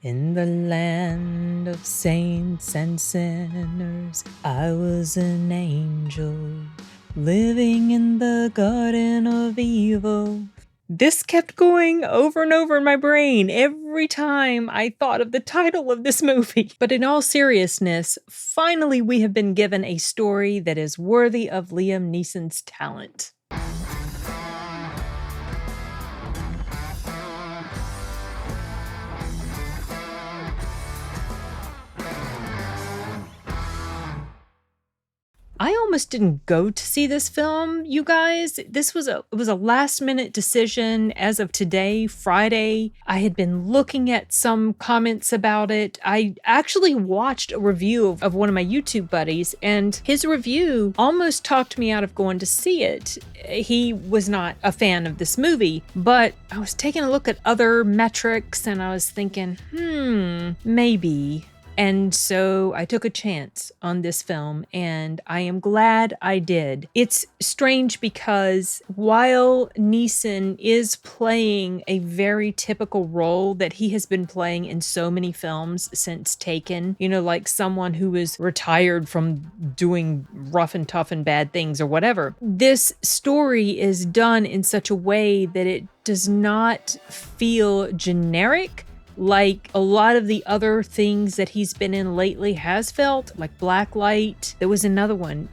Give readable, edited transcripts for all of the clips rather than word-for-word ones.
In the land of saints and sinners, I was an angel, living in the garden of evil. This kept going over and over in my brain every time I thought of the title of this movie. But in all seriousness, finally we have been given a story that is worthy of Liam Neeson's talent. I almost didn't go to see this film, you guys. It was a last-minute decision as of today, Friday. I had been looking at some comments about it. I actually watched a review of one of my YouTube buddies, and his review almost talked me out of going to see it. He was not a fan of this movie, but I was taking a look at other metrics and I was thinking, maybe. And so I took a chance on this film, and I am glad I did. It's strange because while Neeson is playing a very typical role that he has been playing in so many films since Taken, you know, like someone who is retired from doing rough and tough and bad things or whatever, this story is done in such a way that it does not feel generic like a lot of the other things that he's been in lately has felt, like Blacklight. There was another one,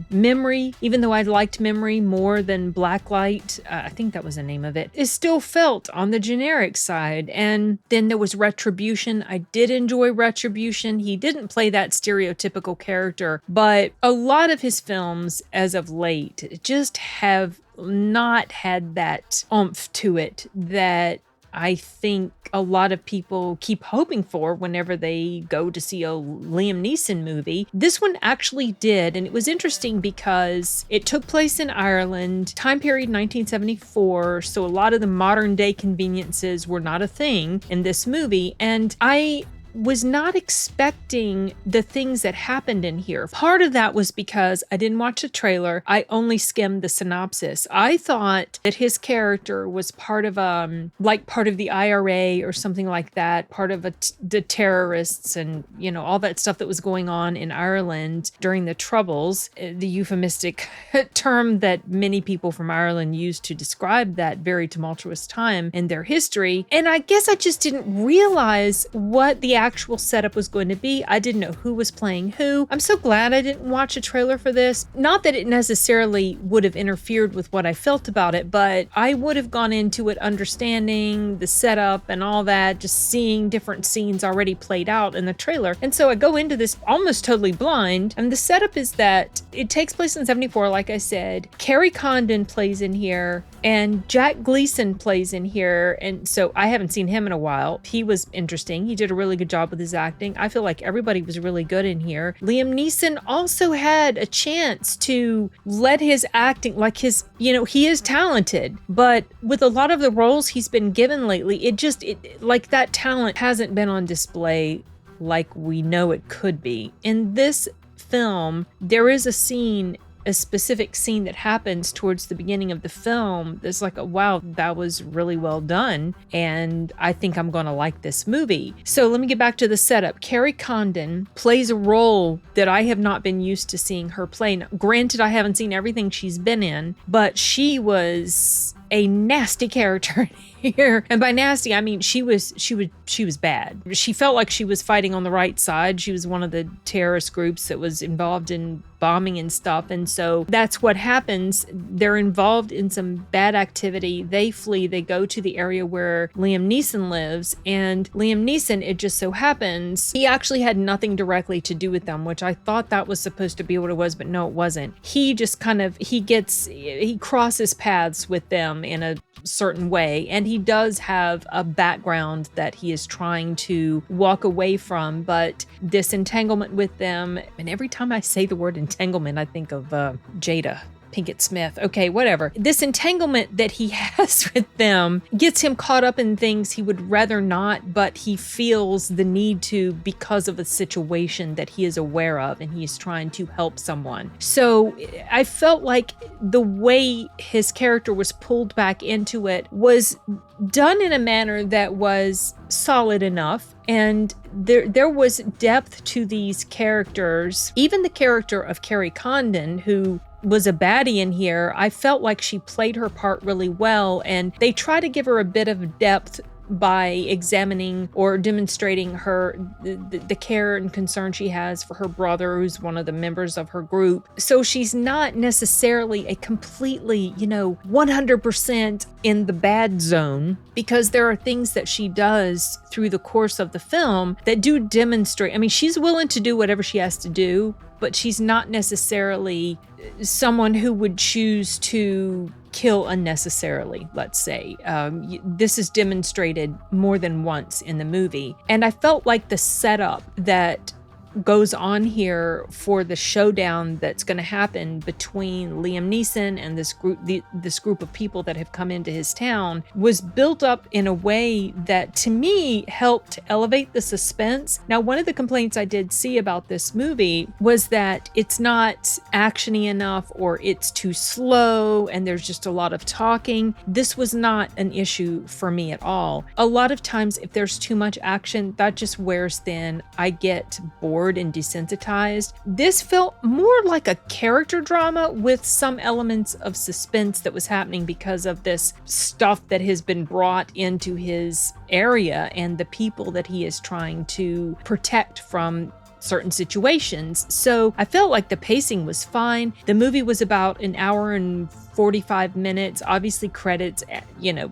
Memory, even though I liked Memory more than Blacklight, I think that was the name of it, it still felt on the generic side. And then there was Retribution. I did enjoy Retribution. He didn't play that stereotypical character, but a lot of his films as of late just have not had that oomph to it that I think a lot of people keep hoping for whenever they go to see a Liam Neeson movie. This one actually did, and it was interesting because it took place in Ireland, time period 1974, so a lot of the modern day conveniences were not a thing in this movie, and I was not expecting the things that happened in here. Part of that was because I didn't watch the trailer. I only skimmed the synopsis. I thought that his character was part of part of the IRA or something like that, part of the terrorists and, you know, all that stuff that was going on in Ireland during the Troubles, the euphemistic term that many people from Ireland used to describe that very tumultuous time in their history. And I guess I just didn't realize what the actual setup was going to be. I didn't know who was playing who. I'm so glad I didn't watch a trailer for this. Not that it necessarily would have interfered with what I felt about it, but I would have gone into it understanding the setup and all that, just seeing different scenes already played out in the trailer. And so I go into this almost totally blind, and the setup is that it takes place in 74, like I said. Kerry Condon plays in here, and Jack Gleeson plays in here, and so I haven't seen him in a while. He was interesting. He did a really good job with his acting. I feel like everybody was really good in here. Liam Neeson also had a chance to let his acting, like his, you know, he is talented, but with a lot of the roles he's been given lately, it like that talent hasn't been on display like we know it could be. In this film, there is a specific scene that happens towards the beginning of the film. There's like, wow, that was really well done. And I think I'm going to like this movie. So let me get back to the setup. Kerry Condon plays a role that I have not been used to seeing her play. Now, granted, I haven't seen everything she's been in, but she was a nasty character here. And by nasty, I mean she was bad. She felt like she was fighting on the right side. She was one of the terrorist groups that was involved in bombing and stuff. And so that's what happens. They're involved in some bad activity. They flee. They go to the area where Liam Neeson lives. And Liam Neeson, it just so happens, he actually had nothing directly to do with them, which I thought that was supposed to be what it was, but no, it wasn't. He just he crosses paths with them in a certain way, and he does have a background that he is trying to walk away from, but this entanglement with them, and every time I say the word entanglement I think of Jada Pinkett Smith. Okay, whatever. This entanglement that he has with them gets him caught up in things he would rather not, but he feels the need to because of a situation that he is aware of and he is trying to help someone. So I felt like the way his character was pulled back into it was done in a manner that was solid enough, and there was depth to these characters. Even the character of Kerry Condon, who was a baddie in here, I felt like she played her part really well, and they try to give her a bit of depth by examining or demonstrating the care and concern she has for her brother, who's one of the members of her group. So she's not necessarily a completely, 100% in the bad zone, because there are things that she does through the course of the film that do demonstrate, she's willing to do whatever she has to do, but she's not necessarily someone who would choose to kill unnecessarily, let's say. This is demonstrated more than once in the movie. And I felt like the setup that goes on here for the showdown that's going to happen between Liam Neeson and this group of people that have come into his town was built up in a way that to me helped elevate the suspense. Now, one of the complaints I did see about this movie was that it's not actiony enough, or it's too slow and there's just a lot of talking. This was not an issue for me at all. A lot of times if there's too much action, that just wears thin. I get bored and desensitized. This felt more like a character drama with some elements of suspense that was happening because of this stuff that has been brought into his area and the people that he is trying to protect from certain situations. So I felt like the pacing was fine. The movie was about an hour and 45 minutes. Obviously credits,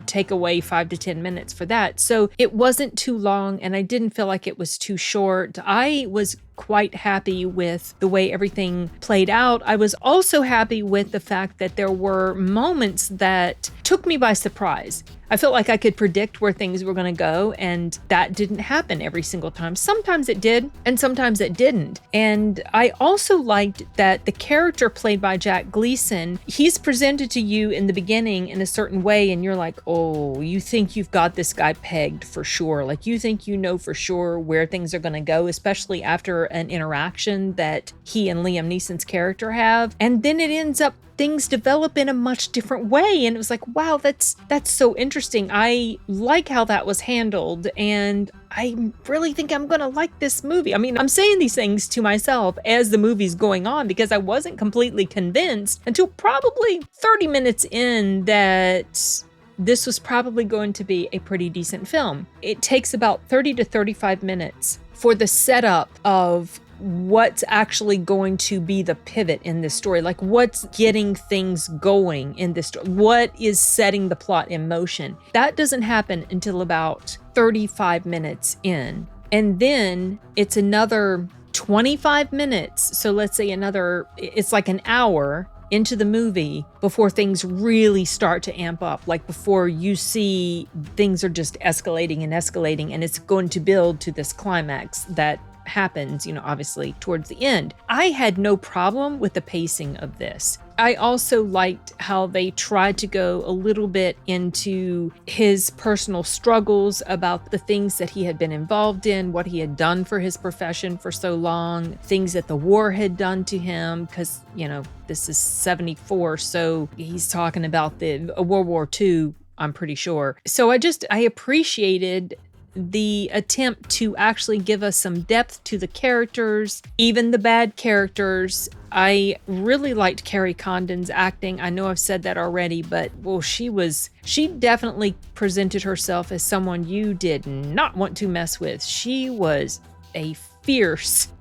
take away 5 to 10 minutes for that. So it wasn't too long, and I didn't feel like it was too short. I was quite happy with the way everything played out. I was also happy with the fact that there were moments that took me by surprise. I felt like I could predict where things were going to go, and that didn't happen every single time. Sometimes it did, and sometimes it didn't. And I also liked that the character played by Jack Gleeson, he's presented to you in the beginning in a certain way, and you're like, oh, you think you've got this guy pegged for sure. Like, you think you know for sure where things are going to go, especially after an interaction that he and Liam Neeson's character have. And then it ends up things develop in a much different way. And it was like, wow, that's so interesting. I like how that was handled. And I really think I'm going to like this movie. I'm saying these things to myself as the movie's going on because I wasn't completely convinced until probably 30 minutes in that this was probably going to be a pretty decent film. It takes about 30 to 35 minutes for the setup of what's actually going to be the pivot in this story, like what's getting things going in this story, what is setting the plot in motion. That doesn't happen until about 35 minutes in. And then it's another 25 minutes. So let's say it's like an hour into the movie before things really start to amp up, like before you see things are just escalating and it's going to build to this climax that happens, obviously towards the end. I had no problem with the pacing of this. I also liked how they tried to go a little bit into his personal struggles about the things that he had been involved in, what he had done for his profession for so long, things that the war had done to him, because, this is 74, so he's talking about World War II, I'm pretty sure. So I appreciated the attempt to actually give us some depth to the characters, even the bad characters. I really liked Kerry Condon's acting. I know I've said that already, but she definitely presented herself as someone you did not want to mess with. She was a fierce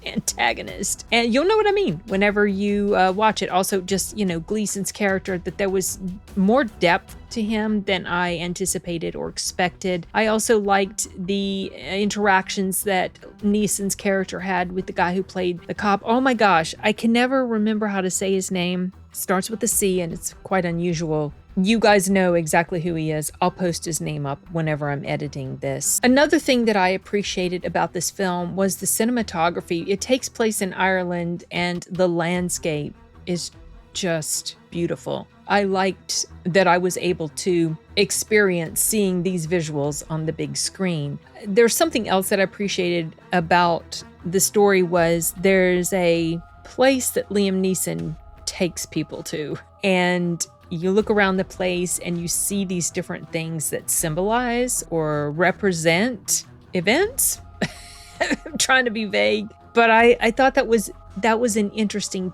antagonist, and you'll know what I mean whenever you watch it. Also, just Gleeson's character, that there was more depth to him than I anticipated or expected. I also liked the interactions that Neeson's character had with the guy who played the cop. Oh my gosh, I can never remember how to say his name. It starts with a C and it's quite unusual. You guys know exactly who he is. I'll post his name up whenever I'm editing this. Another thing that I appreciated about this film was the cinematography. It takes place in Ireland, and the landscape is just beautiful. I liked that I was able to experience seeing these visuals on the big screen. There's something else that I appreciated about the story was there's a place that Liam Neeson takes people to, and you look around the place and you see these different things that symbolize or represent events. I'm trying to be vague, but I thought that was an interesting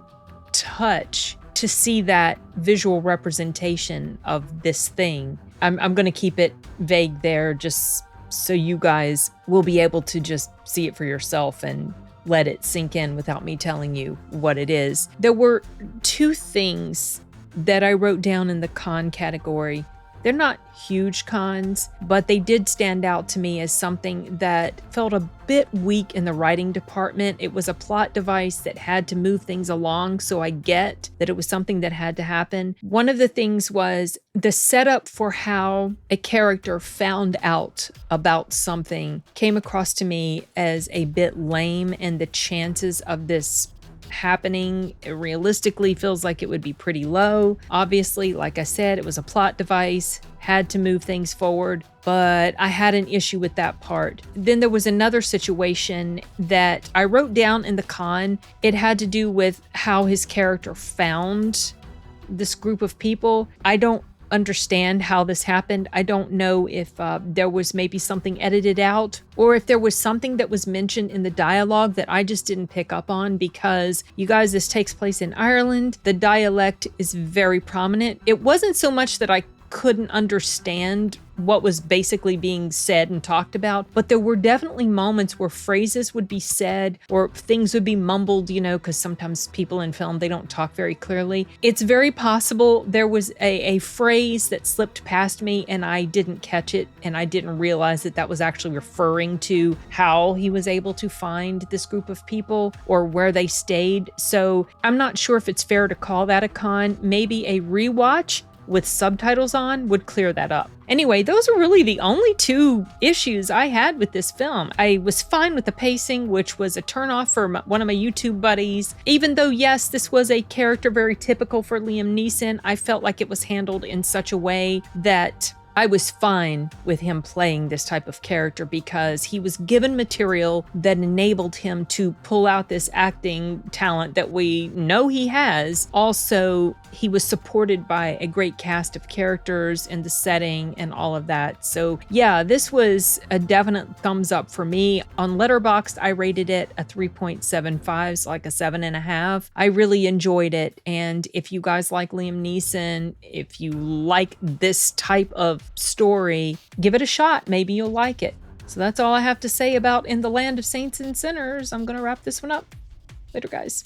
touch to see that visual representation of this thing. I'm going to keep it vague there just so you guys will be able to just see it for yourself and let it sink in without me telling you what it is. There were two things that I wrote down in the con category. They're not huge cons, but they did stand out to me as something that felt a bit weak in the writing department. It was a plot device that had to move things along, so I get that it was something that had to happen. One of the things was the setup for how a character found out about something came across to me as a bit lame, and the chances of this happening realistically feels like it would be pretty low. Obviously, like I said, it was a plot device, had to move things forward, but I had an issue with that part. Then there was another situation that I wrote down in the con. It had to do with how his character found this group of people. I don't understand how this happened. I don't know if there was maybe something edited out, or if there was something that was mentioned in the dialogue that I just didn't pick up on, because you guys, this takes place in Ireland. The dialect is very prominent. It wasn't so much that I couldn't understand what was basically being said and talked about, but there were definitely moments where phrases would be said or things would be mumbled, because sometimes people in film, they don't talk very clearly. It's very possible there was a phrase that slipped past me and I didn't catch it, and I didn't realize that was actually referring to how he was able to find this group of people or where they stayed. So I'm not sure if it's fair to call that a con. Maybe a rewatch with subtitles on would clear that up. Anyway, those are really the only two issues I had with this film. I was fine with the pacing, which was a turnoff for one of my YouTube buddies. Even though, yes, this was a character very typical for Liam Neeson, I felt like it was handled in such a way that I was fine with him playing this type of character, because he was given material that enabled him to pull out this acting talent that we know he has. Also, he was supported by a great cast of characters and the setting and all of that. So yeah, this was a definite thumbs up for me. On Letterboxd, I rated it a 3.75, so like a 7.5. I really enjoyed it. And if you guys like Liam Neeson, if you like this type of story, give it a shot. Maybe you'll like it. So that's all I have to say about In the Land of Saints and Sinners. I'm going to wrap this one up. Later, guys.